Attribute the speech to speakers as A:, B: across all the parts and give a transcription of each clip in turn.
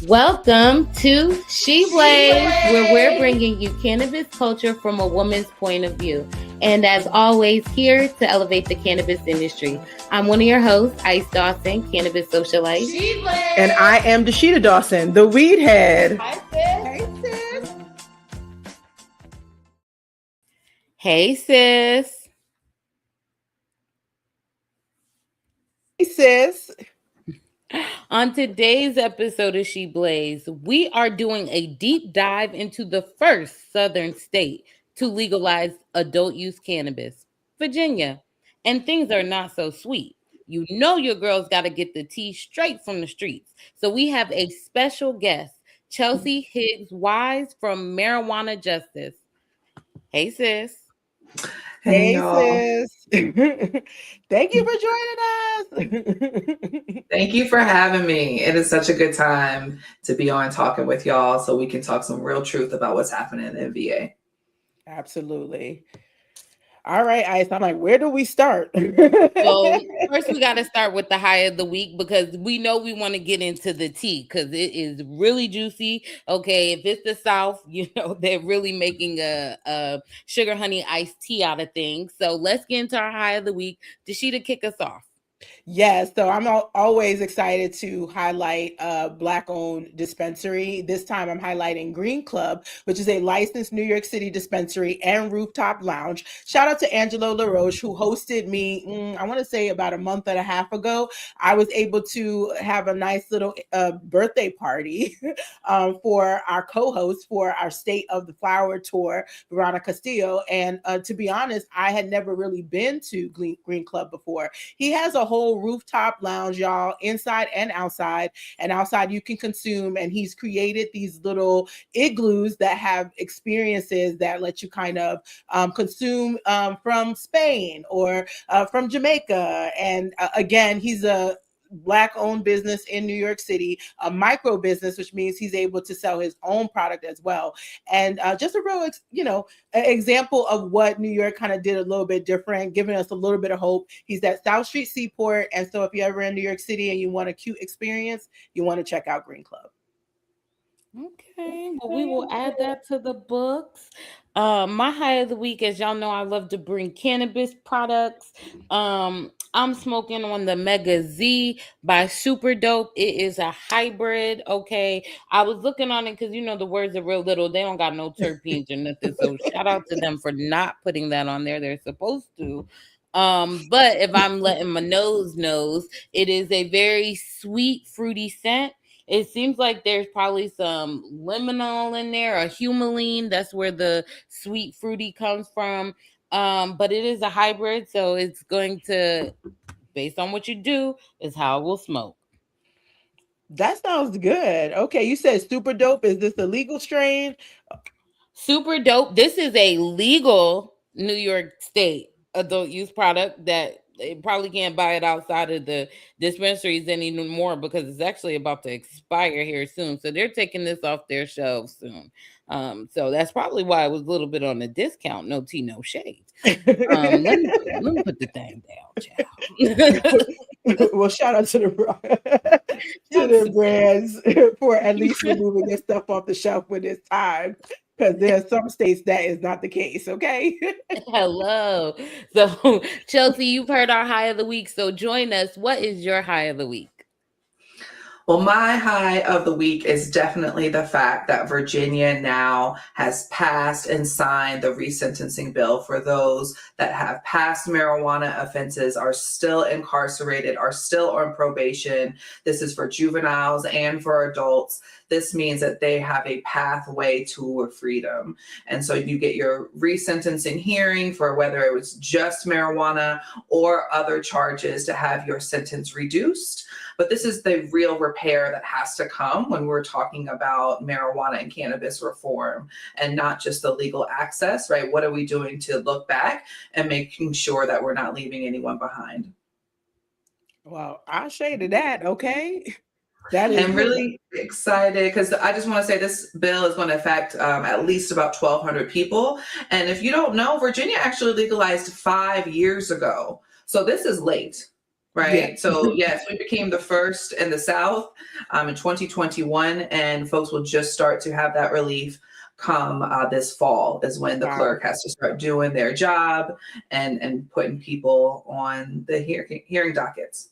A: Welcome to She Blaze, where we're bringing you cannabis culture from a woman's point of view. And as always, here to elevate the cannabis industry. I'm one of your hosts, Ice Dawson, cannabis socialite.
B: And I am Dashita Dawson, the weed head.
C: Hi, sis.
A: Hey, sis.
B: Hey, sis.
A: On today's episode of She Blaze, we are doing a deep dive into the first Southern state to legalize adult use cannabis, Virginia. And things are not so sweet. You know your girl's got to get the tea straight from the streets. So we have a special guest, Chelsea Higgs Wise from Marijuana Justice. Hey, sis.
B: Hey, sis. Thank you for joining us.
C: Thank you for having me. It is such a good time to be on talking with y'all so we can talk some real truth about what's happening in VA.
B: Absolutely. All right, Ice. I'm like, where do we start?
A: Well, first we got to start with the high of the week because we know we want to get into the tea because it is really juicy. Okay, if it's the South, you know, they're really making a sugar honey iced tea out of things. So let's get into our high of the week. Dashita, kick us off.
B: Yes, so I'm always excited to highlight a Black-owned dispensary. This time I'm highlighting Green Club, which is a licensed New York City dispensary and rooftop lounge. Shout out to Angelo LaRoche, who hosted me, I want to say about a month and a half ago. I was able to have a nice little birthday party for our co-host for our State of the Flower tour, Veronica Castillo. And to be honest, I had never really been to Green Club before. He has a whole rooftop lounge, y'all, inside and outside. And outside you can consume, and he's created these little igloos that have experiences that let you kind of consume from Spain or from Jamaica. And again, he's a Black-owned business in New York City, a micro business, which means he's able to sell his own product as well. And just a real, example of what New York kind of did a little bit different, giving us a little bit of hope. He's at South Street Seaport. And so if you're ever in New York City and you want a cute experience, you want to check out Green Club.
A: Okay, well, we will add that to the books. My high of the week, as y'all know, I love to bring cannabis products. I'm smoking on the Mega Z by Super Dope. It is a hybrid. Okay, I was looking on it because the words are real little. They don't got no terpenes or nothing. So shout out to them for not putting that on there. They're supposed to. But if I'm letting my nose knows, it is a very sweet, fruity scent. It seems like there's probably some limonol in there or humulene. That's where the sweet fruity comes from. But it is a hybrid, so it's going to, based on what you do, is how it will smoke.
B: That sounds good. Okay, you said Super Dope. Is this a legal strain?
A: Super Dope. This is a legal New York State adult use product that they probably can't buy it outside of the dispensaries anymore because it's actually about to expire here soon. So they're taking this off their shelves soon. So that's probably why it was a little bit on a discount. No tea, no shade. Let me put the thing down, child.
B: Well, shout out to the brands for at least removing their stuff off the shelf when it's time. Because there are some states that is not the case, okay?
A: Hello. So, Chelsea, you've heard our high of the week. So join us. What is your high of the week?
C: Well, my high of the week is definitely the fact that Virginia now has passed and signed the resentencing bill for those that have past marijuana offenses, are still incarcerated, are still on probation. This is for juveniles and for adults. This means that they have a pathway to freedom. And so you get your resentencing hearing for whether it was just marijuana or other charges to have your sentence reduced. But this is the real repair that has to come when we're talking about marijuana and cannabis reform and not just the legal access, right? What are we doing to look back and making sure that we're not leaving anyone behind?
B: Well, I'll shade that, okay?
C: I'm really excited because I just want to say this bill is going to affect at least about 1,200 people. And if you don't know, Virginia actually legalized 5 years ago. So this is late. right?
B: Yeah.
C: So yes, we became the first in the South in 2021, and folks will just start to have that relief come this fall is when the
B: Wow.
C: clerk has to start doing their job and putting people on the hearing dockets.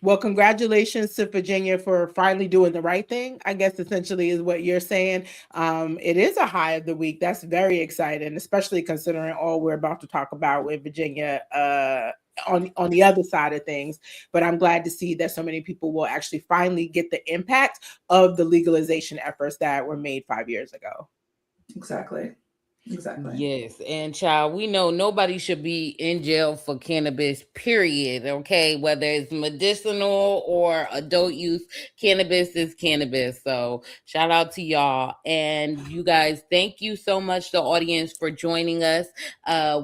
B: Well, congratulations to Virginia for finally doing the right thing, I guess essentially is what you're saying. It is a high of the week. That's very exciting, especially considering all we're about to talk about with Virginia on the other side of things. But I'm glad to see that so many people will actually finally get the impact of the legalization efforts that were made 5 years ago.
C: Exactly.
A: Yes, and child, we know nobody should be in jail for cannabis, period. Okay, whether it's medicinal or adult use, cannabis is cannabis. So, shout out to y'all. And you guys, thank you so much, the audience, for joining us.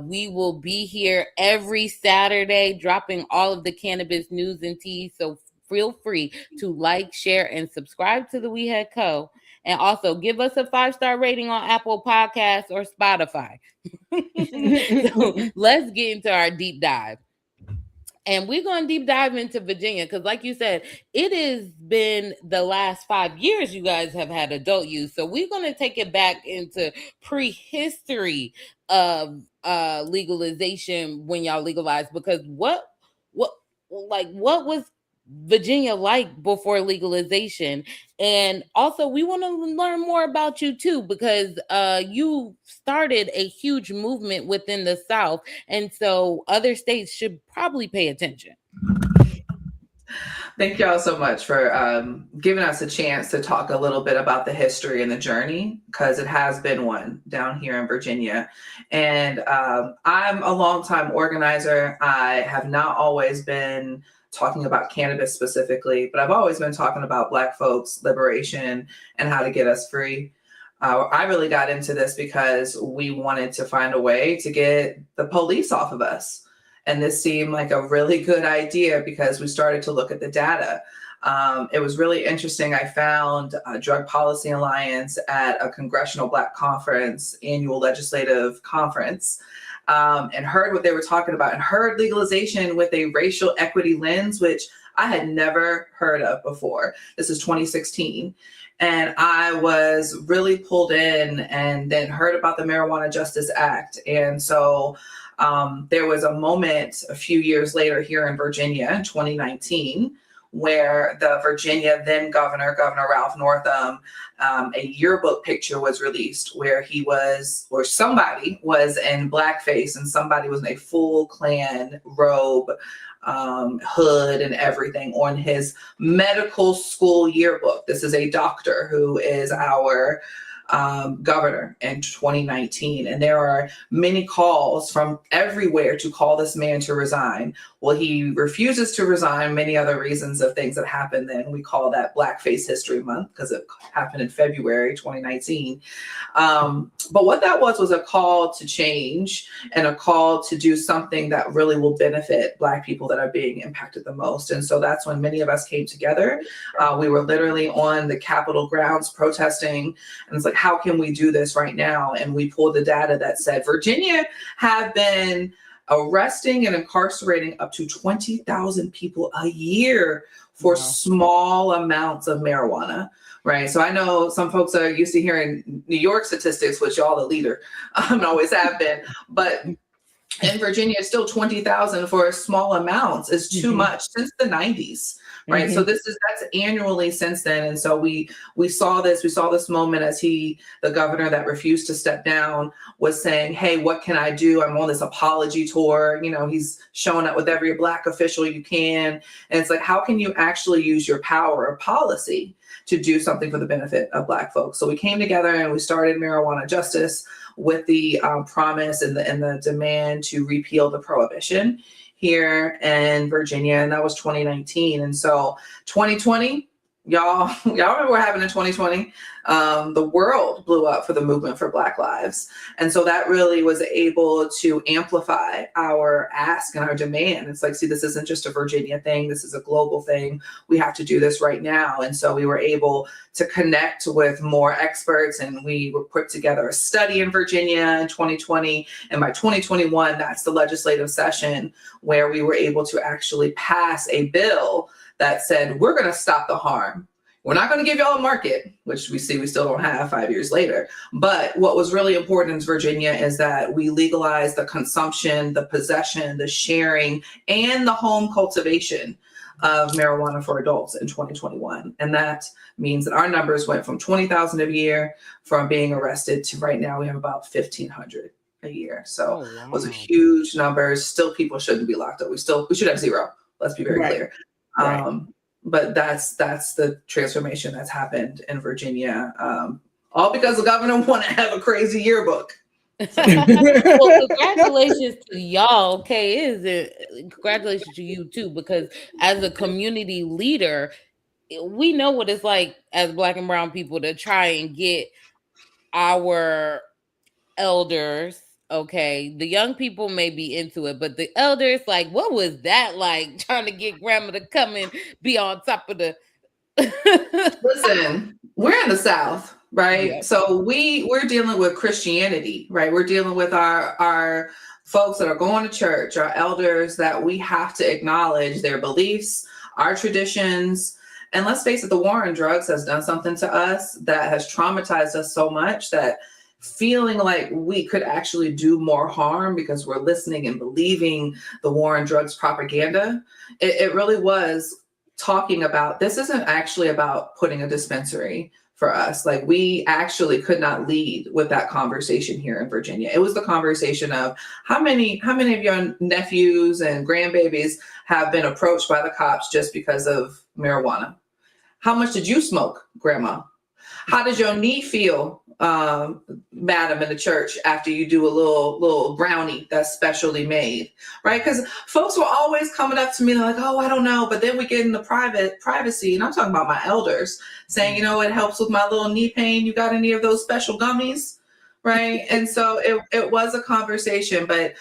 A: We will be here every Saturday dropping all of the cannabis news and tea. So, feel free to like, share, and subscribe to the We Had Co. And also give us a 5-star rating on Apple Podcasts or Spotify. So let's get into our deep dive. And we're going to deep dive into Virginia because, like you said, it has been the last 5 years you guys have had adult use. So we're going to take it back into prehistory of legalization when y'all legalized. Because what what was Virginia like before legalization? And also, we want to learn more about you too, because you started a huge movement within the South, and so other states should probably pay attention.
C: Thank y'all so much for giving us a chance to talk a little bit about the history and the journey, because it has been one down here in Virginia. And I'm a longtime organizer. I have not always been talking about cannabis specifically, but I've always been talking about Black folks' liberation and how to get us free. I really got into this because we wanted to find a way to get the police off of us. And this seemed like a really good idea because we started to look at the data. It was really interesting. I found a Drug Policy Alliance at a Congressional Black Conference annual legislative conference, and heard what they were talking about and heard legalization with a racial equity lens, which I had never heard of before. This is 2016. And I was really pulled in and then heard about the Marijuana Justice Act. And so there was a moment a few years later here in Virginia in 2019 where the Virginia then Governor Ralph Northam, a yearbook picture was released where he was, or somebody was in blackface and somebody was in a full Klan robe, hood and everything on his medical school yearbook. This is a doctor who is our governor in 2019. And there are many calls from everywhere to call this man to resign. Well, he refuses to resign. Many other reasons of things that happened then. We call that Blackface History Month because it happened in February 2019. But what that was a call to change and a call to do something that really will benefit Black people that are being impacted the most. And so that's when many of us came together. We were literally on the Capitol grounds protesting. And it's like, how can we do this right now? And we pulled the data that said Virginia have been arresting and incarcerating up to 20,000 people a year for small amounts of marijuana, right? So I know some folks are used to hearing New York statistics, which y'all the leader always have been, but in Virginia, it's still 20,000 for small amounts is too much since the 90s. Right. So that's annually since then. And so we saw this moment as the governor that refused to step down was saying, hey, what can I do? I'm on this apology tour. You know, he's showing up with every Black official you can. And it's like, how can you actually use your power of policy to do something for the benefit of Black folks? So we came together and we started Marijuana Justice with the promise and the demand to repeal the prohibition here in Virginia, and that was 2019. And so 2020, y'all remember what happened in 2020? The world blew up for the movement for Black lives. And so that really was able to amplify our ask and our demand. It's like, see, this isn't just a Virginia thing. This is a global thing. We have to do this right now. And so we were able to connect with more experts, and we were put together a study in Virginia in 2020. And by 2021, that's the legislative session where we were able to actually pass a bill that said, we're going to stop the harm. We're not going to give y'all a market, which we see we still don't have 5 years later. But what was really important in Virginia is that we legalized the consumption, the possession, the sharing, and the home cultivation of marijuana for adults in 2021. And that means that our numbers went from 20,000 a year from being arrested to right now we have about 1,500 a year. So those are huge numbers. Still, people shouldn't be locked up. We should have zero. Let's be very clear. But that's the transformation that's happened in Virginia, all because the governor want to have a crazy yearbook.
A: Well, congratulations to y'all. Okay, congratulations to you too, because as a community leader, we know what it's like as Black and brown people to try and get our elders. Okay, the young people may be into it, but the elders, like, what was that like? Trying to get grandma to come and be on top of the.
C: Listen, we're in the South, right?
A: Yep.
C: So we're dealing with Christianity, right? We're dealing with our folks that are going to church, our elders, that we have to acknowledge their beliefs, our traditions. And let's face it, the war on drugs has done something to us that has traumatized us so much that feeling like we could actually do more harm because we're listening and believing the war on drugs propaganda. It really was talking about, this isn't actually about putting a dispensary for us. Like, we actually could not lead with that conversation here in Virginia. It was the conversation of how many of your nephews and grandbabies have been approached by the cops just because of marijuana? How much did you smoke, grandma? How does your knee feel, madam, in the church after you do a little brownie that's specially made, right? Because folks were always coming up to me, they're like, oh, I don't know. But then we get in the privacy, and I'm talking about my elders saying, you know, it helps with my little knee pain. You got any of those special gummies? Right. And so it was a conversation, but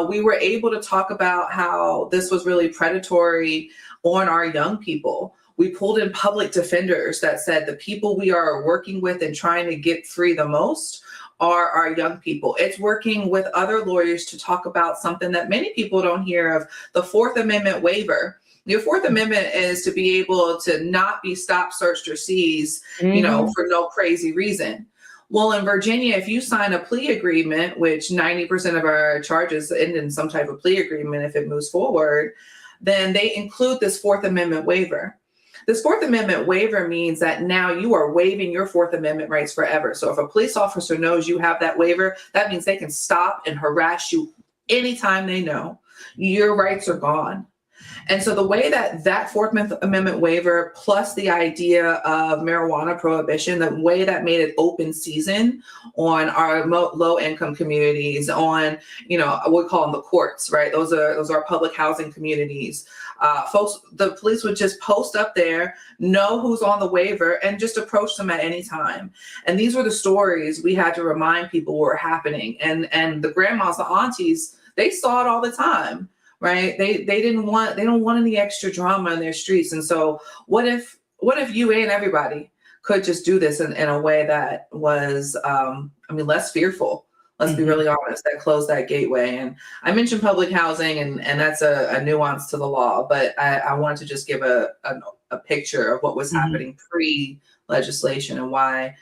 C: we were able to talk about how this was really predatory on our young people. We pulled in public defenders that said the people we are working with and trying to get free the most are our young people. It's working with other lawyers to talk about something that many people don't hear of, the Fourth Amendment waiver. Your Fourth Amendment is to be able to not be stopped, searched, or seized, you know, for no crazy reason. Well, in Virginia, if you sign a plea agreement, which 90% of our charges end in some type of plea agreement if it moves forward, then they include this Fourth Amendment waiver. This Fourth Amendment waiver means that now you are waiving your Fourth Amendment rights forever. So if a police officer knows you have that waiver, that means they can stop and harass you anytime they know. Your rights are gone. And so the way that Fourth Amendment waiver plus the idea of marijuana prohibition, the way that made it open season on our low income communities, on, you know, we call them the courts, right? Those are public housing communities. Folks, the police would just post up there, know who's on the waiver, and just approach them at any time. And these were the stories we had to remind people were happening. And the grandmas, the aunties, they saw it all the time. Right? They don't want any extra drama in their streets. And so what if you and everybody could just do this in a way that was, less fearful? Let's be really honest, that closed that gateway. And I mentioned public housing, and that's a nuance to the law, but I wanted to just give a picture of what was happening pre-legislation and why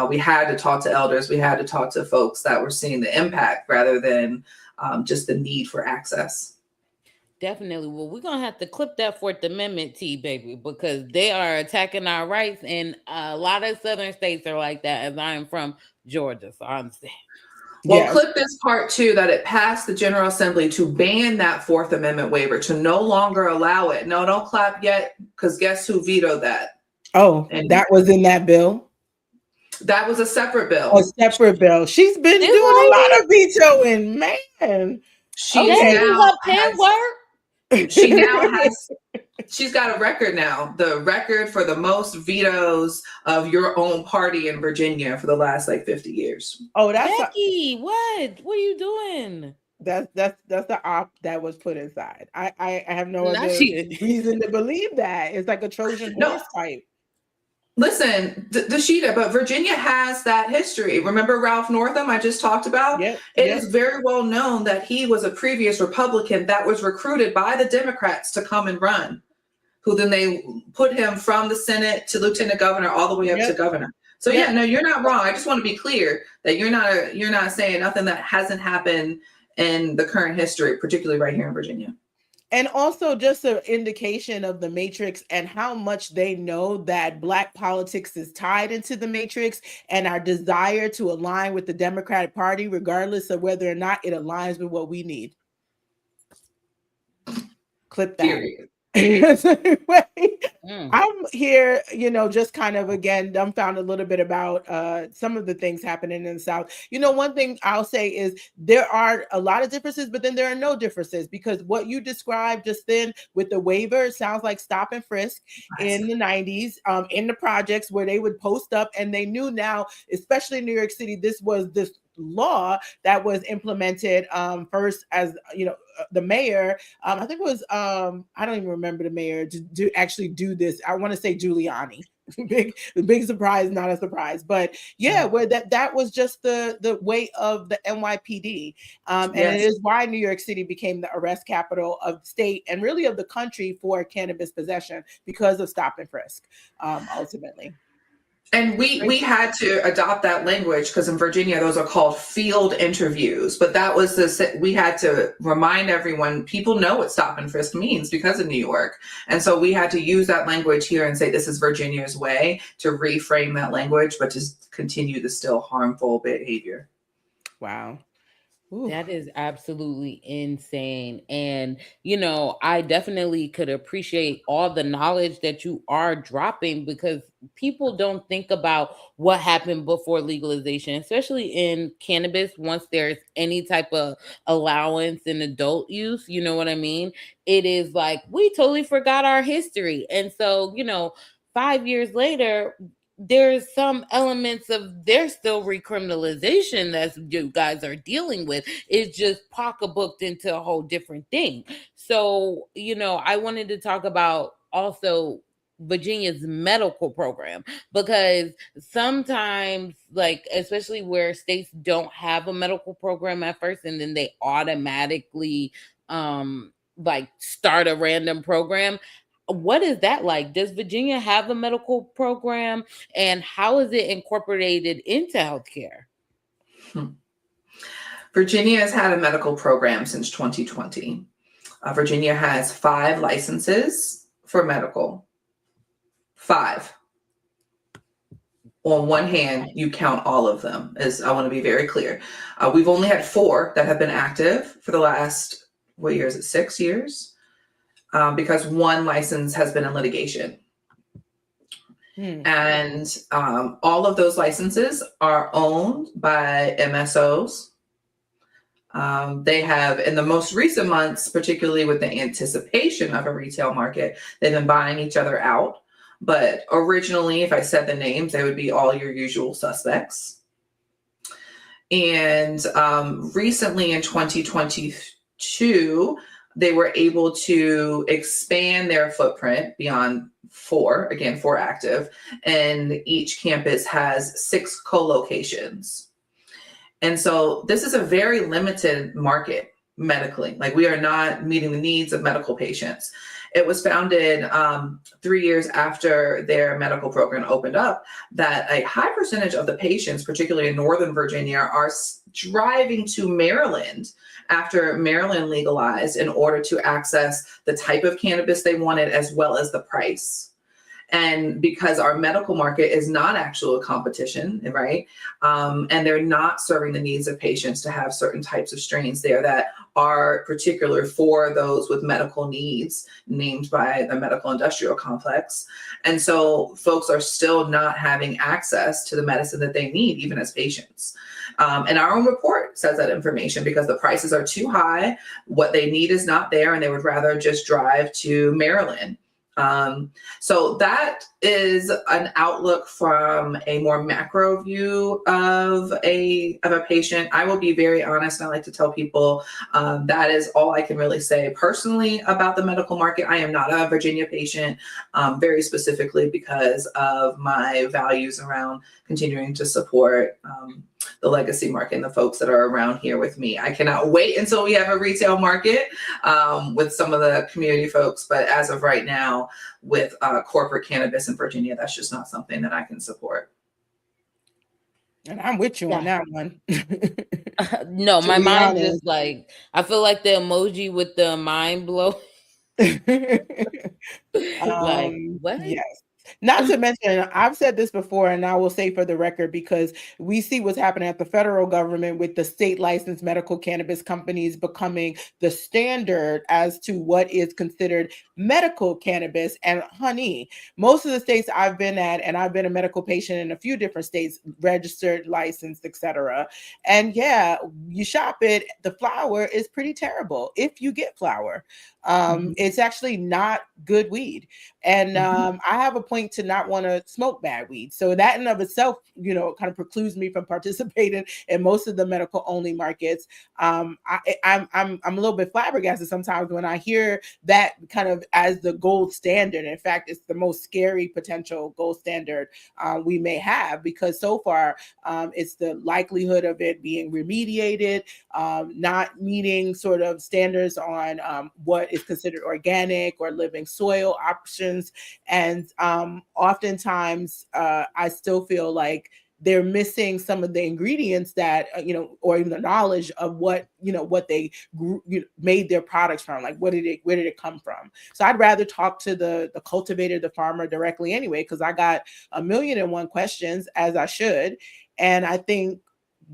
C: we had to talk to elders. We had to talk to folks that were seeing the impact rather than just the need for access.
A: Definitely. Well, we're going to have to clip that Fourth Amendment, baby, because they are attacking our rights. And a lot of southern states are like that, as I am from Georgia. So I understand.
C: Well, clip this part too, that it passed the General Assembly to ban that Fourth Amendment waiver, to no longer allow it. No, don't clap yet, because guess who vetoed that?
B: Oh, and that was in that bill?
C: That was a separate bill.
B: A separate bill. She's been doing a lot of vetoing, man.
C: She's now
A: pen work?
C: She now has, she's got a record now, the record for the most vetoes of your own party in Virginia for the last like 50 years.
B: Oh,
A: Becky, what? What are you doing?
B: that's the op that was put inside. I have no
A: Not
B: other
A: she.
B: reason to believe that. It's like a Trojan
C: No,
B: horse type.
C: listen, Dashita, but Virginia has that history. Remember Ralph Northam I just talked about?
B: Yep,
C: It
B: yep,
C: is very well known that he was a previous Republican that was recruited by the Democrats to come and run, who then they put him from the Senate to lieutenant governor all the way up to
B: yep,
C: governor. So
B: yep.
C: yeah, no, you're not wrong. I just want to be clear that you're not saying nothing that hasn't happened in the current history, particularly right here in Virginia.
B: And also just an indication of the matrix and how much they know that Black politics is tied into the matrix, and our desire to align with the Democratic Party, regardless of whether or not it aligns with what we need. Clip that.
C: Period.
B: Anyway,
A: Mm.
B: I'm here, just kind of again dumbfounded a little bit about some of the things happening in the South. One thing I'll say is there are a lot of differences, but then there are no differences, because what you described just then with the waiver sounds like stop and frisk in the 90s, in the projects where they would post up, and they knew now, especially in New York City, this law that was implemented first as the mayor, I think it was I don't even remember the mayor to actually do this. I want to say Giuliani. big surprise, not a surprise, but yeah, where that was just the way of the NYPD, and
C: Yes.
B: it is why New York City became the arrest capital of the state and really of the country for cannabis possession, because of stop and frisk, ultimately.
C: And we had to adopt that language because in Virginia, those are called field interviews. But that was we had to remind everyone, people know what stop and frisk means because of New York. And so we had to use that language here and say, this is Virginia's way to reframe that language, but to continue the still harmful behavior.
B: Wow.
A: Ooh. That is absolutely insane. And, I definitely could appreciate all the knowledge that you are dropping, because people don't think about what happened before legalization, especially in cannabis. Once there's any type of allowance in adult use, you know what I mean? It is like, we totally forgot our history. And so, 5 years later, there's some elements of there's still recriminalization that you guys are dealing with. It's just pocketbooked into a whole different thing. So, I wanted to talk about also Virginia's medical program, because sometimes, like, especially where states don't have a medical program at first and then they automatically like start a random program. What is that like? Does Virginia have a medical program, and how is it incorporated into healthcare?
C: Virginia has had a medical program since 2020. Virginia has 5 licenses for medical. 5. On one hand, you count all of them, as I want to be very clear. We've only had 4 that have been active for the last, what year is it, 6 years? Because 1 license has been in litigation. And all of those licenses are owned by MSOs. They have, in the most recent months, particularly with the anticipation of a retail market, they've been buying each other out. But originally, if I said the names, they would be all your usual suspects. And recently in 2022, they were able to expand their footprint beyond 4, again, 4 active, and each campus has 6 co-locations. And so this is a very limited market medically. Like, we are not meeting the needs of medical patients. It was founded 3 years after their medical program opened up that a high percentage of the patients, particularly in Northern Virginia, are driving to Maryland after Maryland legalized in order to access the type of cannabis they wanted as well as the price. And because our medical market is not actual competition, right? And they're not serving the needs of patients to have certain types of strains there that are particular for those with medical needs named by the medical industrial complex. And so folks are still not having access to the medicine that they need, even as patients. And our own report says that information because the prices are too high. What they need is not there, and they would rather just drive to Maryland. So that is an outlook from a more macro view of a patient. I will be very honest, and I like to tell people that is all I can really say personally about the medical market. I am not a Virginia patient, very specifically because of my values around continuing to support the legacy market and the folks that are around here with me. I cannot wait until we have a retail market with some of the community folks, but as of right now, with corporate cannabis in Virginia, that's just not something that I can support.
B: And I'm with you on that one.
A: No,
B: To
A: my
B: be
A: mind
B: honest.
A: just like, I feel like the emoji with the mind blow. Like, what?
B: Yes. Not to mention, I've said this before, and I will say for the record, because we see what's happening at the federal government with the state licensed medical cannabis companies becoming the standard as to what is considered medical cannabis. And honey, most of the states I've been at, and I've been a medical patient in a few different states, registered, licensed, etc. And yeah, you shop it, the flower is pretty terrible if you get flower. It's actually not good weed. And I have a point to not want to smoke bad weed. So that in of itself, kind of precludes me from participating in most of the medical only markets. I'm a little bit flabbergasted sometimes when I hear that kind of as the gold standard. In fact, it's the most scary potential gold standard we may have, because so far it's the likelihood of it being remediated, not meeting sort of standards on what is considered organic or living soil options. And oftentimes I still feel like they're missing some of the ingredients that, or even the knowledge of what they made their products from, like where did it come from? So I'd rather talk to the cultivator, the farmer directly anyway, because I got 1,000,001 questions, as I should. And I think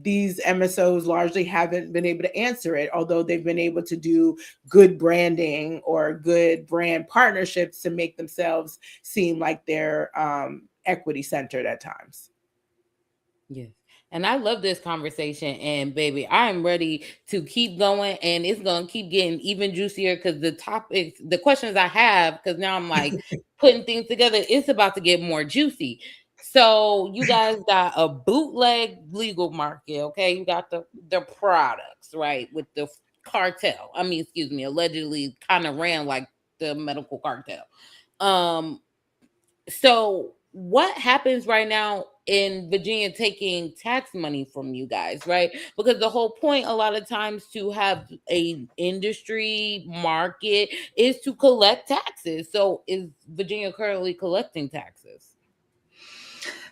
B: these MSOs largely haven't been able to answer it, although they've been able to do good branding or good brand partnerships to make themselves seem like they're equity centered at times.
A: Yes. And I love this conversation. And baby, I am ready to keep going. And it's going to keep getting even juicier because the topics, the questions I have, because now I'm like putting things together, it's about to get more juicy. So you guys got a bootleg legal market, okay? You got the products, right? With the cartel. I mean, excuse me, allegedly kind of ran like the medical cartel. So what happens right now in Virginia taking tax money from you guys, right? Because the whole point a lot of times to have a industry market is to collect taxes. So is Virginia currently collecting taxes?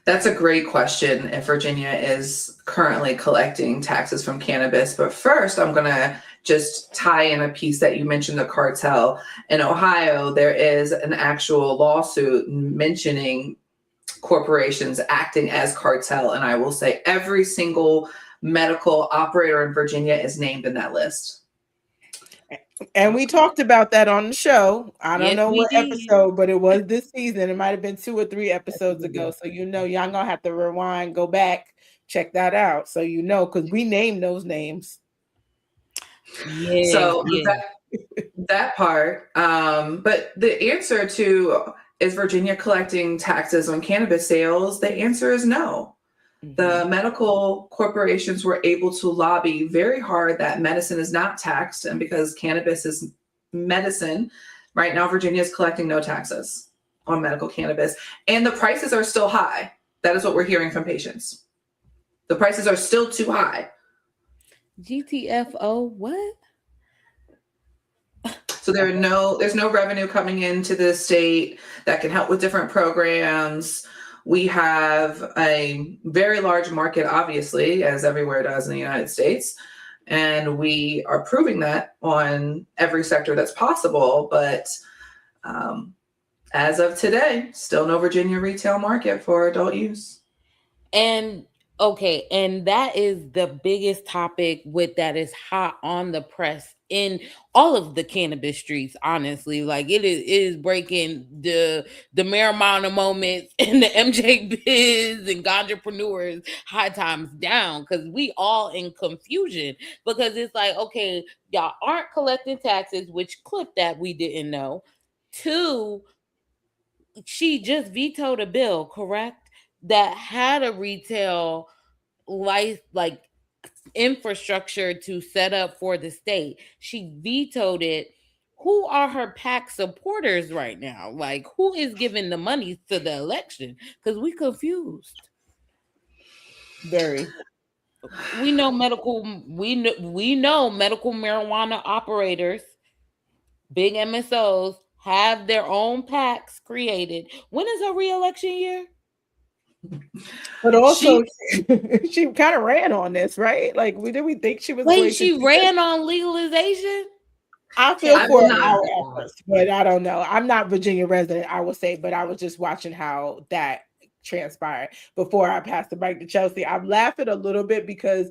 C: That's a great question if Virginia is currently collecting taxes from cannabis. But first, I'm going to just tie in a piece that you mentioned, the cartel. In Ohio, there is an actual lawsuit mentioning corporations acting as cartel. And I will say every single medical operator in Virginia is named in that list.
B: And we talked about that on the show. I don't
A: Yes,
B: know
A: we
B: what
A: did.
B: episode, but it was this season. It might have been 2 or 3 episodes ago. So y'all gonna have to rewind, go back, check that out. So because we named those names.
A: Yeah.
C: So that part. But the answer to, is Virginia collecting taxes on cannabis sales? The answer is no. The medical corporations were able to lobby very hard that medicine is not taxed. And because cannabis is medicine, right now, Virginia is collecting no taxes on medical cannabis. And the prices are still high. That is what we're hearing from patients. The prices are still too high.
A: GTFO, what?
C: So there's no revenue coming into the state that can help with different programs. We have a very large market, obviously, as everywhere does in the United States. And we are proving that on every sector that's possible. But As of today, still no Virginia retail market for adult use.
A: And okay, and that is the biggest topic with that is hot on the press in all of the cannabis streets, honestly. Like it is breaking the marijuana moments and the MJ biz and entrepreneurs high times down because we all in confusion because it's like, okay, y'all aren't collecting taxes, which clip that we didn't know. Two, she just vetoed a bill, correct? That had a retail life like infrastructure to set up for the state. She vetoed it. Who are her PAC supporters right now? Like, who is giving the money to the election? Because we confused. Very. We know medical marijuana operators, big MSOs, have their own PACs created. When is her reelection year?
B: But
C: She
B: also, she kind of ran on this, right? Like, did we think she was
A: Wait,
B: going to
A: she
B: do this?
A: ran on legalization?
B: I feel
A: Take
C: I'm
B: for
A: me
C: not
B: our
A: back.
B: efforts, but I don't know. I'm not Virginia resident, I will say, but I was just watching how that transpired before I passed the mic to Chelsea. I'm laughing a little bit because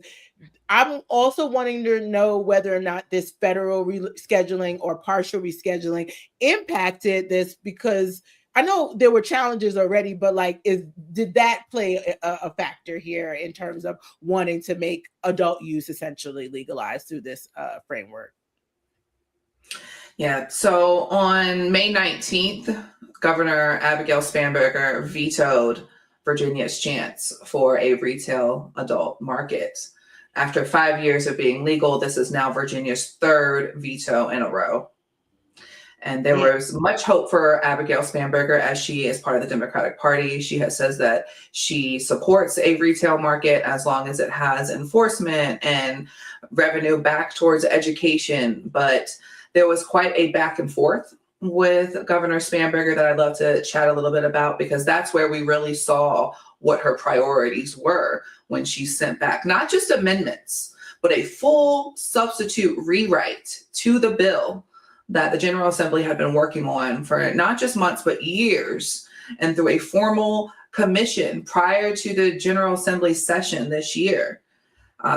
B: I'm also wanting to know whether or not this federal rescheduling or partial rescheduling impacted this because I know there were challenges already, but like, did that play a factor here in terms of wanting to make adult use essentially legalized through this framework?
C: Yeah. So on May 19th, Governor Abigail Spanberger vetoed Virginia's chance for a retail adult market. After 5 years of being legal, this is now Virginia's third veto in a row. And there was much hope for Abigail Spanberger as she is part of the Democratic Party. She has says that she supports a retail market as long as it has enforcement and revenue back towards education. But there was quite a back and forth with Governor Spanberger that I'd love to chat a little bit about because that's where we really saw what her priorities were when she sent back not just amendments, but a full substitute rewrite to the bill that the General Assembly had been working on for not just months, but years, and through a formal commission prior to the General Assembly session this year.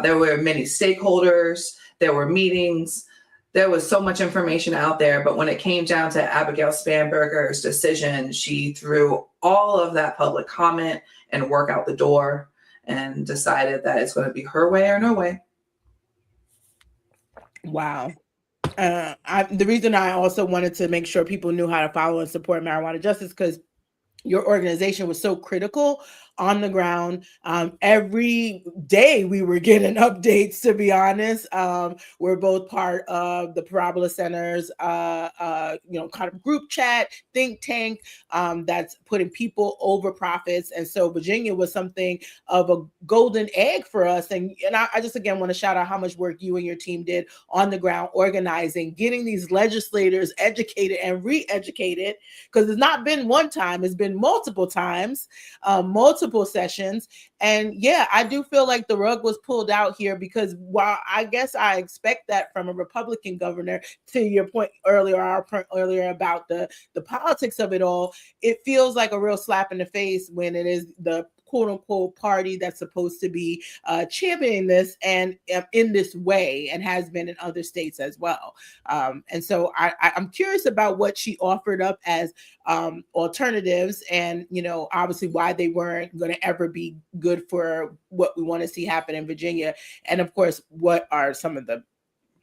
C: There were many stakeholders, there were meetings, there was so much information out there, but when it came down to Abigail Spanberger's decision, she threw all of that public comment and work out the door and decided that it's going to be her way or no way.
B: Wow. The reason I also wanted to make sure people knew how to follow and support marijuana justice because your organization was so critical on the ground. Every day we were getting updates, to be honest. We're both part of the Parabola Center's, kind of group chat, think tank that's putting people over profits. And so Virginia was something of a golden egg for us. And I just, again, want to shout out how much work you and your team did on the ground, organizing, getting these legislators educated and re-educated, because it's not been one time, it's been multiple times, multiple sessions. And yeah, I do feel like the rug was pulled out here because while I guess I expect that from a Republican governor, to your point earlier, our point earlier about the politics of it all, it feels like a real slap in the face when it is the quote unquote party that's supposed to be championing this and in this way, and has been in other states as well. And so I'm curious about what she offered up as alternatives, and obviously why they weren't going to ever be good for what we want to see happen in Virginia, and of course what are some of the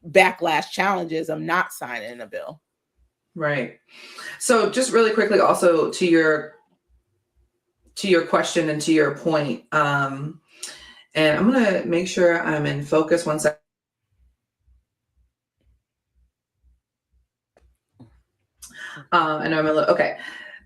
B: backlash challenges of not signing a bill.
C: Right. So just really quickly, also to your question and to your point, and I'm going to make sure I'm in focus 1 second. And okay.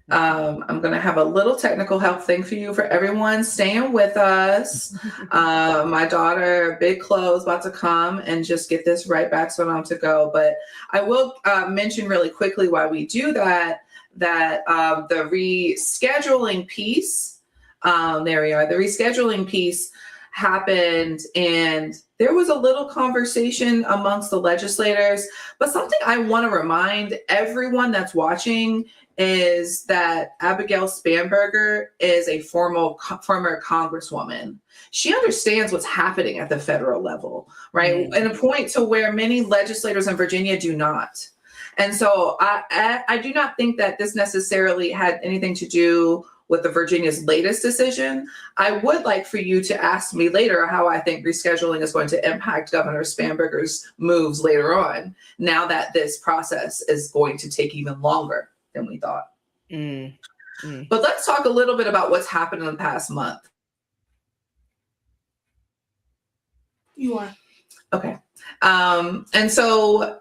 C: I'm going to have a little technical help thing for you, for everyone staying with us. My daughter, Big Clothes, about to come and just get this right back so I'm to go. But I will mention really quickly why we do that the rescheduling piece, there we are, the rescheduling piece happened, and there was a little conversation amongst the legislators. But something I want to remind everyone that's watching is that Abigail Spanberger is a former congresswoman. She understands what's happening at the federal level, right? And a point to where many legislators in Virginia do not. And so I do not think that this necessarily had anything to do with the Virginia's latest decision. I would like for you to ask me later how I think rescheduling is going to impact Governor Spanberger's moves later on, now that this process is going to take even longer than we thought. But let's talk a little bit about what's happened in the past month.
B: You are.
C: Okay. And so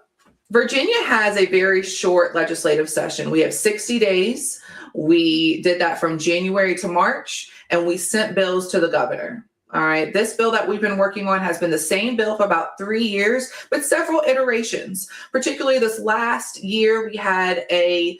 C: Virginia has a very short legislative session. We have 60 days. We did that from January to March, and we sent bills to the governor. All right. This bill that we've been working on has been the same bill for about 3 years, but several iterations. Particularly this last year, we had a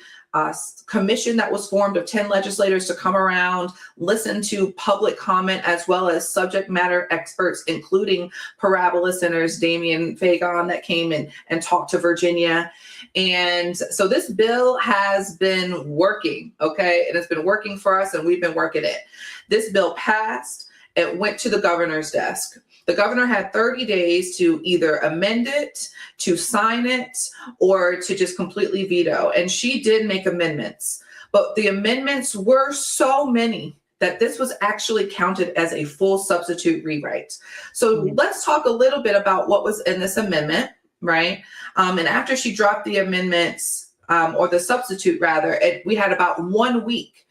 C: commission that was formed of 10 legislators to come around, listen to public comment, as well as subject matter experts, including parabola centers, Damian Fagon, that came in and talked to Virginia. And so this bill has been working, okay? And it's been working for us, and we've been working it. This bill passed. It went to the governor's desk. The governor had 30 days to either amend it, to sign it, or to just completely veto. And she did make amendments, but the amendments were so many that this was actually counted as a full substitute rewrite. So let's talk a little bit about what was in this amendment, right? And after she dropped the amendments, or the substitute rather, we had about 1 week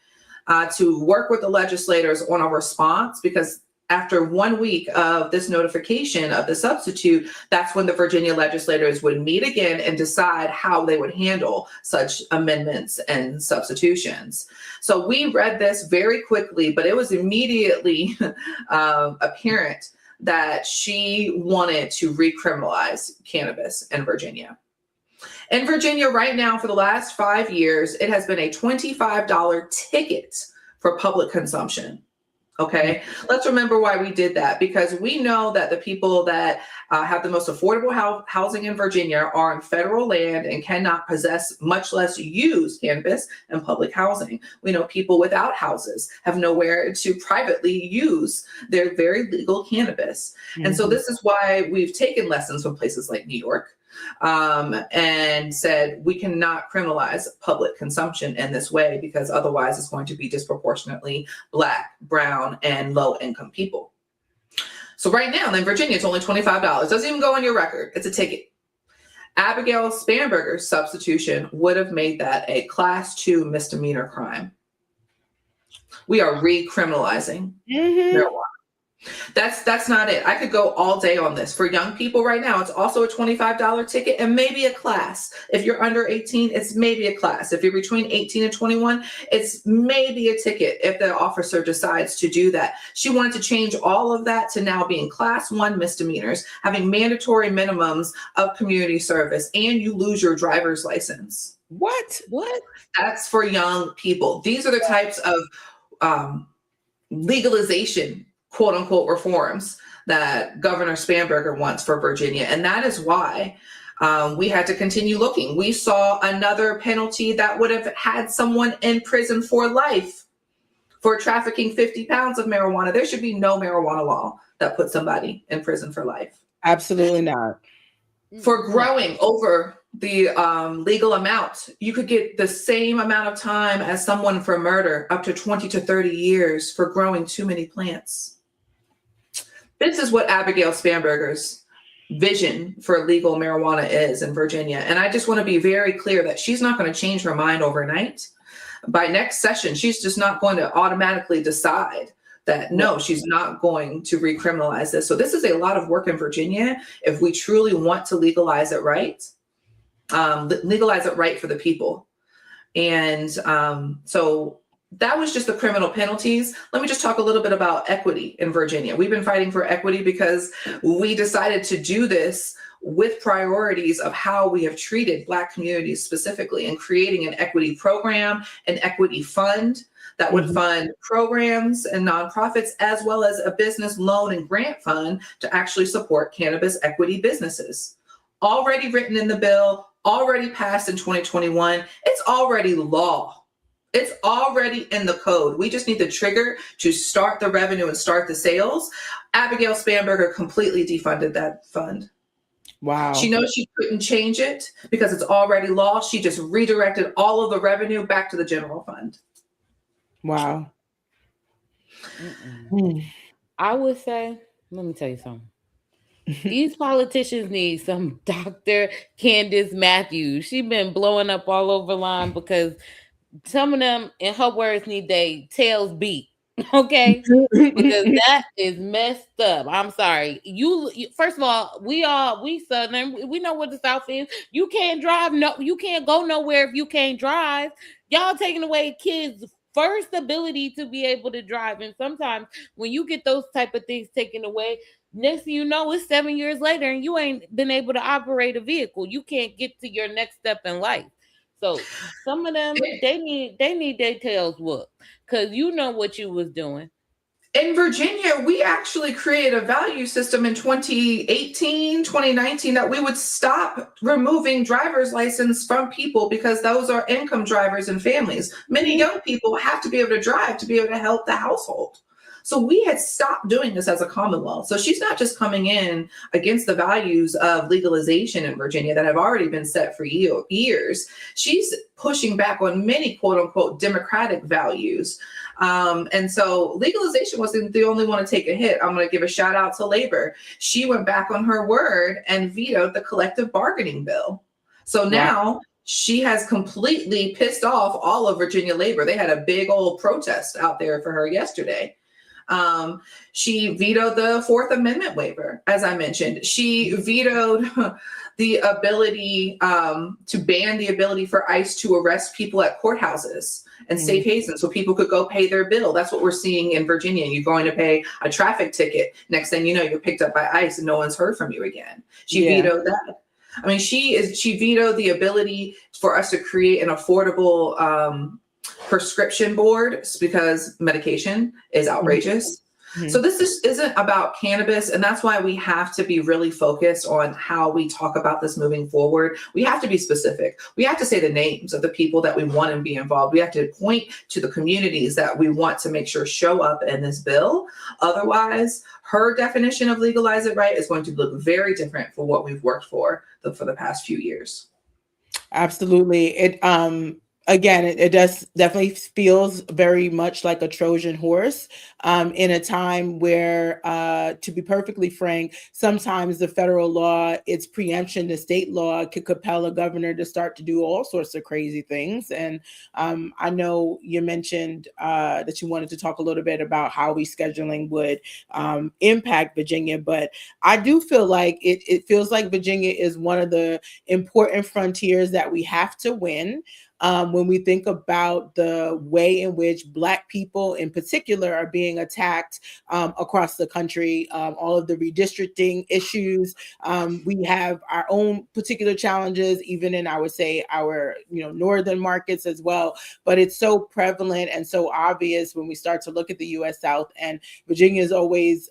C: to work with the legislators on a response, because after 1 week of this notification of the substitute, that's when the Virginia legislators would meet again and decide how they would handle such amendments and substitutions. So we read this very quickly, but it was immediately apparent that she wanted to recriminalize cannabis in Virginia. In Virginia right now, for the last 5 years, it has been a $25 ticket for public consumption. Okay, let's remember why we did that, because we know that the people that have the most affordable housing in Virginia are on federal land and cannot possess, much less use, cannabis in public housing. We know people without houses have nowhere to privately use their very legal cannabis. And so this is why we've taken lessons from places like New York, and said we cannot criminalize public consumption in this way, because otherwise it's going to be disproportionately Black, brown, and low income people. So right now in Virginia, it's only $25. Doesn't even go on your record. It's a ticket. Abigail Spanberger's substitution would have made that a Class 2 misdemeanor crime. We are recriminalizing marijuana. That's not it. I could go all day on this. For young people right now, it's also a $25 ticket and maybe a class. If you're under 18, it's maybe a class. If you're between 18 and 21, it's maybe a ticket if the officer decides to do that. She wanted to change all of that to now being Class 1 misdemeanors, having mandatory minimums of community service, and you lose your driver's license.
B: What?
C: That's for young people. These are the types of legalization, quote unquote, reforms that Governor Spanberger wants for Virginia. And that is why we had to continue looking. We saw another penalty that would have had someone in prison for life for trafficking 50 pounds of marijuana. There should be no marijuana law that puts somebody in prison for life.
B: Absolutely not.
C: For growing over the legal amount, you could get the same amount of time as someone for murder, up to 20 to 30 years for growing too many plants. This is what Abigail Spanberger's vision for legal marijuana is in Virginia. And I just want to be very clear that she's not going to change her mind overnight. By next session, she's just not going to automatically decide that, no, she's not going to recriminalize this. So this is a lot of work in Virginia if we truly want to legalize it right for the people. And so that was just the criminal penalties. Let me just talk a little bit about equity in Virginia. We've been fighting for equity because we decided to do this with priorities of how we have treated Black communities specifically, and creating an equity program, an equity fund that would fund programs and nonprofits, as well as a business loan and grant fund to actually support cannabis equity businesses. already written in the bill, already passed in 2021. It's already law. It's already in the code. We just need the trigger to start the revenue and start the sales. Abigail Spanberger completely defunded that fund.
B: Wow.
C: She knows she couldn't change it because it's already law. She just redirected all of the revenue back to the general fund.
B: Wow.
A: I would say, let me tell you something. These politicians need some Dr. Candace Matthews. She been blowing up all over line because some of them, in her words, need their tails beat. Okay, because that is messed up. I'm sorry. You first of all, we Southern. We know what the South is. You can't drive. No, you can't go nowhere if you can't drive. Y'all taking away kids' first ability to be able to drive, and sometimes when you get those type of things taken away, next thing you know, it's 7 years later, and you ain't been able to operate a vehicle. You can't get to your next step in life. So some of them they need their tails whooped because you know what you was doing.
C: In Virginia, we actually created a value system in 2018, 2019 that we would stop removing driver's license from people because those are income drivers and families. Many young people have to be able to drive to be able to help the household. So we had stopped doing this as a commonwealth. So she's not just coming in against the values of legalization in Virginia that have already been set for years. She's pushing back on many quote unquote democratic values. And so legalization wasn't the only one to take a hit. I'm going to give a shout out to labor. She went back on her word and vetoed the collective bargaining bill. So now she has completely pissed off all of Virginia labor. They had a big old protest out there for her yesterday. She vetoed the Fourth Amendment waiver, as I mentioned. She vetoed the ability to ban the ability for ICE to arrest people at courthouses and safe havens so people could go pay their bill. That's what we're seeing in Virginia. You're going to pay a traffic ticket. Next thing you know, you're picked up by ICE and no one's heard from you again. She vetoed that. I mean, she vetoed the ability for us to create an affordable prescription board because medication is outrageous. So this isn't about cannabis, and that's why we have to be really focused on how we talk about this moving forward. We have to be specific. We have to say the names of the people that we want to be involved. We have to point to the communities that we want to make sure show up in this bill. Otherwise, her definition of legalize it right is going to look very different for what we've worked for the past few years.
B: Absolutely. Again, it does definitely feels very much like a Trojan horse in a time where, to be perfectly frank, sometimes the federal law, its preemption to state law could compel a governor to start to do all sorts of crazy things. And I know you mentioned that you wanted to talk a little bit about how rescheduling would impact Virginia, but I do feel like it feels like Virginia is one of the important frontiers that we have to win. When we think about the way in which Black people in particular are being attacked across the country, all of the redistricting issues, we have our own particular challenges, even in, I would say, our northern markets as well. But it's so prevalent and so obvious when we start to look at the U.S. South, and Virginia is always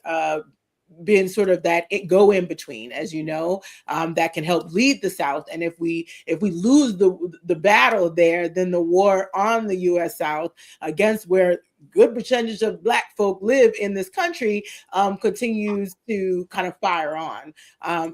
B: been sort of that go in between, as you know, that can help lead the South. And if we lose the battle there, then the war on the U.S. South against where good percentage of Black folk live in this country continues to kind of fire on.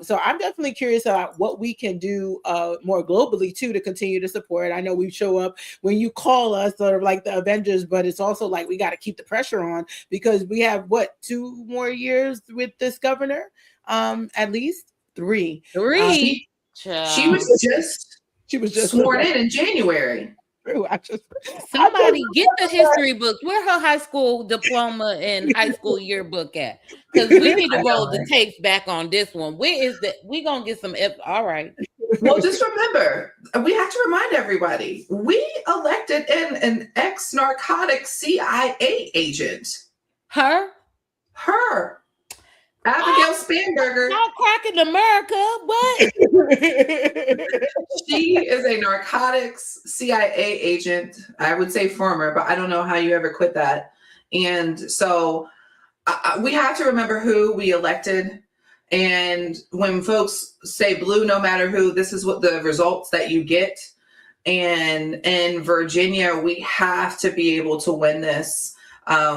B: So I'm definitely curious about what we can do more globally too to continue to support. I know we show up when you call us, sort of like the Avengers, but it's also like we got to keep the pressure on because we have 2 more years with this governor, at least 3.
C: She was just sworn in January.
A: Somebody get the history books. Where her high school diploma and high school yearbook at? Because we need to roll the tapes back on this one. Where is that? We gonna get some. All right.
C: Well, just remember, we have to remind everybody: we elected in an ex-narcotic CIA agent.
A: Her.
C: Abigail Spanberger.
A: Not cracking America, but
C: she is a narcotics CIA agent. I would say former, but I don't know how you ever quit that. And so we have to remember who we elected And when folks say blue, no matter who, this is what the results that you get. And in Virginia, we have to be able to win this.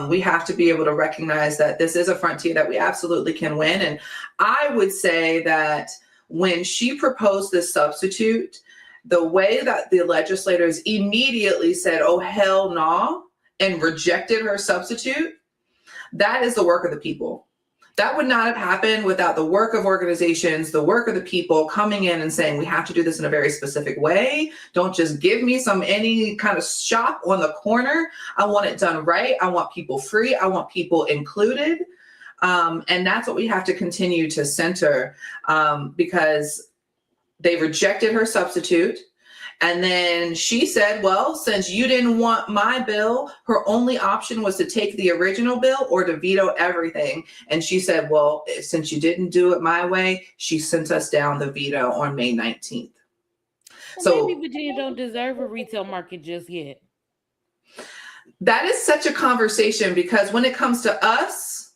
C: We have to be able to recognize that this is a frontier that we absolutely can win. And I would say that when she proposed this substitute, the way that the legislators immediately said, oh, hell no, and rejected her substitute, that is the work of the people. That would not have happened without the work of organizations, the work of the people coming in and saying, we have to do this in a very specific way. Don't just give me any kind of shop on the corner. I want it done right. I want people free. I want people included. And that's what we have to continue to center, because they rejected her substitute. And then she said, well, since you didn't want my bill, her only option was to take the original bill or to veto everything. And she said, well, since you didn't do it my way, she sent us down the veto on May 19th.
A: So maybe Virginia don't deserve a retail market just yet.
C: That is such a conversation, because when it comes to us,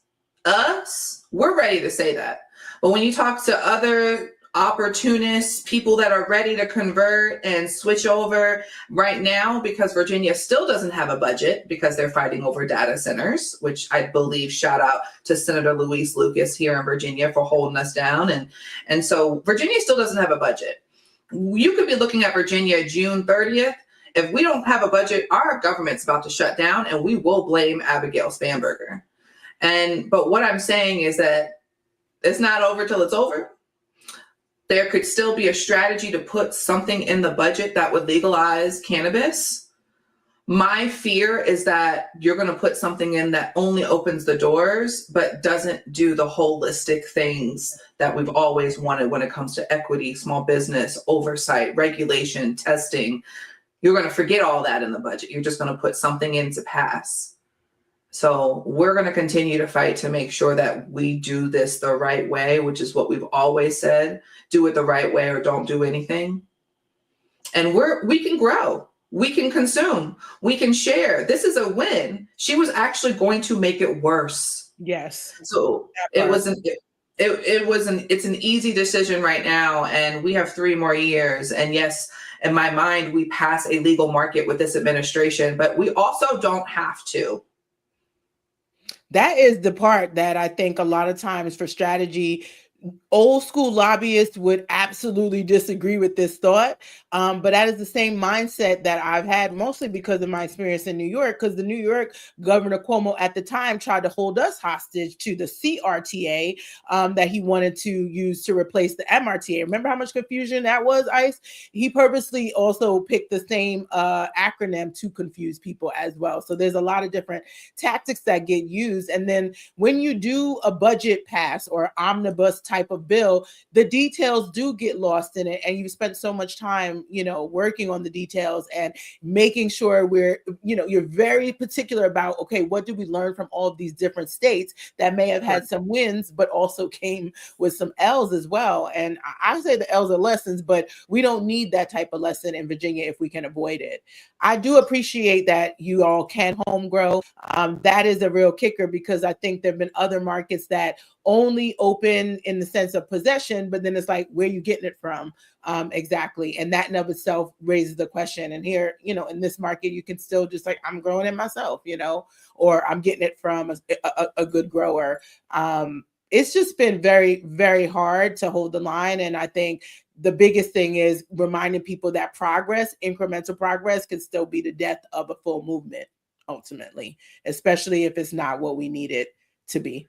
C: we're ready to say that. But when you talk to other opportunists, people that are ready to convert and switch over right now, because Virginia still doesn't have a budget because they're fighting over data centers, which I believe, shout out to Senator Luis Lucas here in Virginia for holding us down. And so Virginia still doesn't have a budget. You could be looking at Virginia June 30th. If we don't have a budget, our government's about to shut down, and we will blame Abigail Spanberger. But what I'm saying is that it's not over till it's over. There could still be a strategy to put something in the budget that would legalize cannabis. My fear is that you're going to put something in that only opens the doors, but doesn't do the holistic things that we've always wanted when it comes to equity, small business, oversight, regulation, testing. You're going to forget all that in the budget. You're just going to put something in to pass. So we're going to continue to fight to make sure that we do this the right way, which is what we've always said. Do it the right way or don't do anything. And we can grow. We can consume. We can share. This is a win. She was actually going to make it worse.
B: Yes.
C: So it's an easy decision right now. And we have 3 more years. And yes, in my mind, we pass a legal market with this administration, but we also don't have to.
B: That is the part that I think a lot of times for strategy, old school lobbyists would absolutely disagree with this thought. But that is the same mindset that I've had, mostly because of my experience in New York, because the New York Governor Cuomo at the time tried to hold us hostage to the CRTA that he wanted to use to replace the MRTA. Remember how much confusion that was, Ice? He purposely also picked the same acronym to confuse people as well. So there's a lot of different tactics that get used. And then when you do a budget pass or omnibus type of bill, the details do get lost in it, and you've spent so much time, working on the details and making sure you're very particular about, okay, what do we learn from all of these different states that may have had some wins, but also came with some L's as well. And I say the L's are lessons, but we don't need that type of lesson in Virginia if we can avoid it. I do appreciate that you all can home grow. That is a real kicker, because I think there have been other markets that only open in the sense of possession, but then it's like, where are you getting it from? Exactly. And that in of itself raises the question. And here, in this market, you can still just like, I'm growing it myself, or I'm getting it from a good grower. It's just been very, very hard to hold the line. And I think the biggest thing is reminding people that incremental progress, can still be the death of a full movement, ultimately, especially if it's not what we need it to be.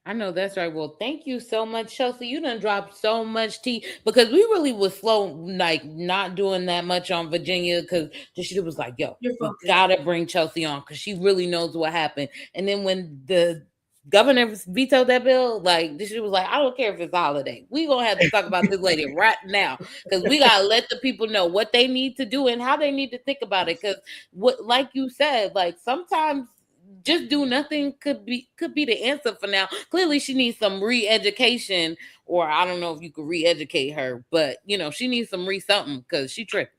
A: I know that's right. Well, thank you so much, Chelsea. You done dropped so much tea, because we really was slow, like not doing that much on Virginia, because she was like, yo, you gotta bring Chelsea on, because she really knows what happened. And then when the governor vetoed that bill, like she was like, I don't care if it's a holiday. We gonna have to talk about this lady right now, because we gotta let the people know what they need to do and how they need to think about it. Because like you said, like sometimes just do nothing could be the answer for now. Clearly she needs some re-education, or I don't know if you could re-educate her, but she needs some something, because she tripping.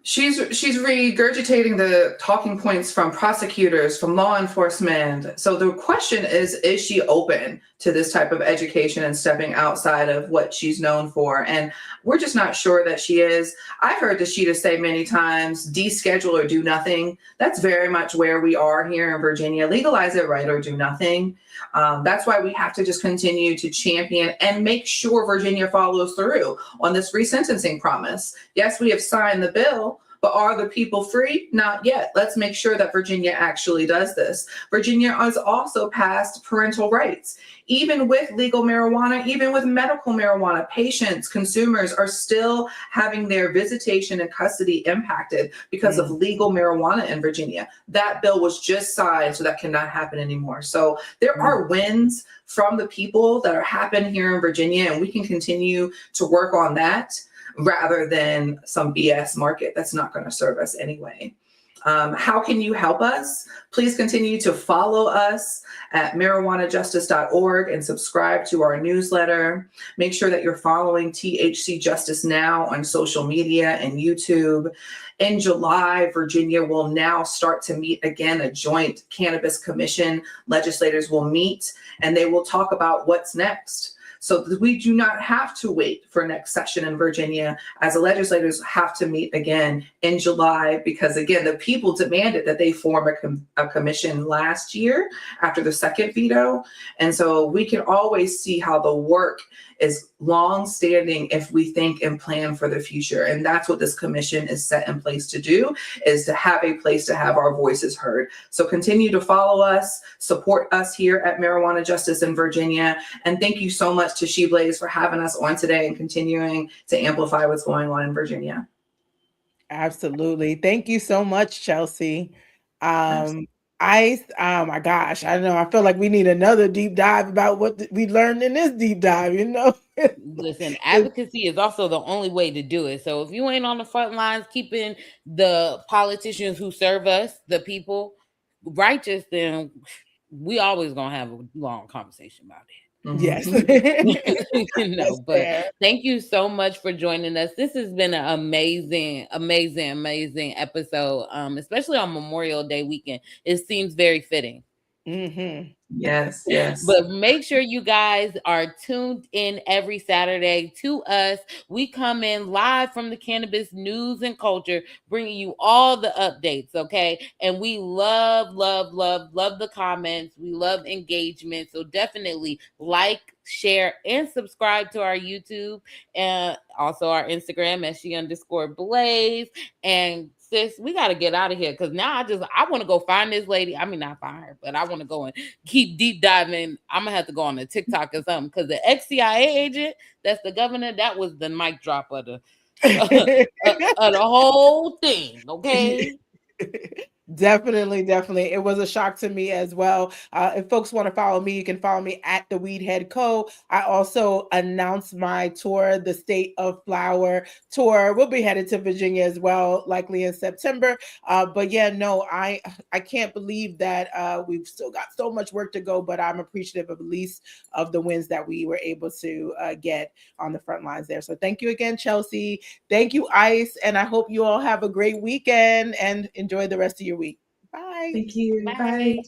C: She's regurgitating the talking points from prosecutors, from law enforcement. So the question is she open to this type of education and stepping outside of what she's known for? And we're just not sure that she is. I've heard Dashita say many times, deschedule or do nothing. That's very much where we are here in Virginia. Legalize it, right, or do nothing. That's why we have to just continue to champion and make sure Virginia follows through on this resentencing promise. Yes, we have signed the bill, but are the people free? Not yet. Let's make sure that Virginia actually does this. Virginia has also passed parental rights. Even with legal marijuana, even with medical marijuana, patients, consumers are still having their visitation and custody impacted because of legal marijuana in Virginia. That bill was just signed, so that cannot happen anymore. So there are wins from the people that are happening here in Virginia, and we can continue to work on that rather than some BS market that's not going to serve us anyway. How can you help us? Please continue to follow us at marijuanajustice.org and subscribe to our newsletter. Make sure that you're following THC Justice Now on social media and YouTube. In July, Virginia will now start to meet again, a joint cannabis commission. Legislators will meet and they will talk about what's next. So we do not have to wait for next session in Virginia, as the legislators have to meet again in July, because again, the people demanded that they form a commission last year after the second veto. And so we can always see how the work is long-standing if we think and plan for the future. And that's what this commission is set in place to do, is to have a place to have our voices heard. So continue to follow us, support us here at Marijuana Justice in Virginia. And thank you so much to She Blaze for having us on today and continuing to amplify what's going on in Virginia.
B: Absolutely. Thank you so much, Chelsea. Ice, oh my gosh, I don't know. I feel like we need another deep dive about what we learned in this deep dive, you know?
A: Listen, advocacy is also the only way to do it. So if you ain't on the front lines keeping the politicians who serve us, the people, righteous, then we always gonna have a long conversation about it.
B: Yes.
A: But thank you so much for joining us. This has been an amazing episode, especially on Memorial Day weekend. It seems very fitting.
C: Yes.
A: But make sure you guys are tuned in every Saturday to us. We come in live from the cannabis news and culture, bringing you all the updates, okay? And we love the comments. We love engagement. So definitely like, share, and subscribe to our YouTube and also our Instagram at @she_blaze. And sis, we got to get out of here, because now I want to go find this lady. I mean, not find her, but I want to go and keep deep diving. I'm gonna have to go on the TikTok or something, because the ex-CIA agent, that's the governor, that was the mic drop of the of the whole thing. Okay.
B: Definitely. It was a shock to me as well. If folks want to follow me, you can follow me at the Weed Head Co. I also announced my tour, the State of Flower tour. We'll be headed to Virginia as well, likely in September. But yeah, no, I can't believe that we've still got so much work to go, but I'm appreciative of at least of the wins that we were able to get on the front lines there. So thank you again, Chelsea. Thank you, Ice. And I hope you all have a great weekend and enjoy the rest of your week. Bye.
C: Thank you. Bye.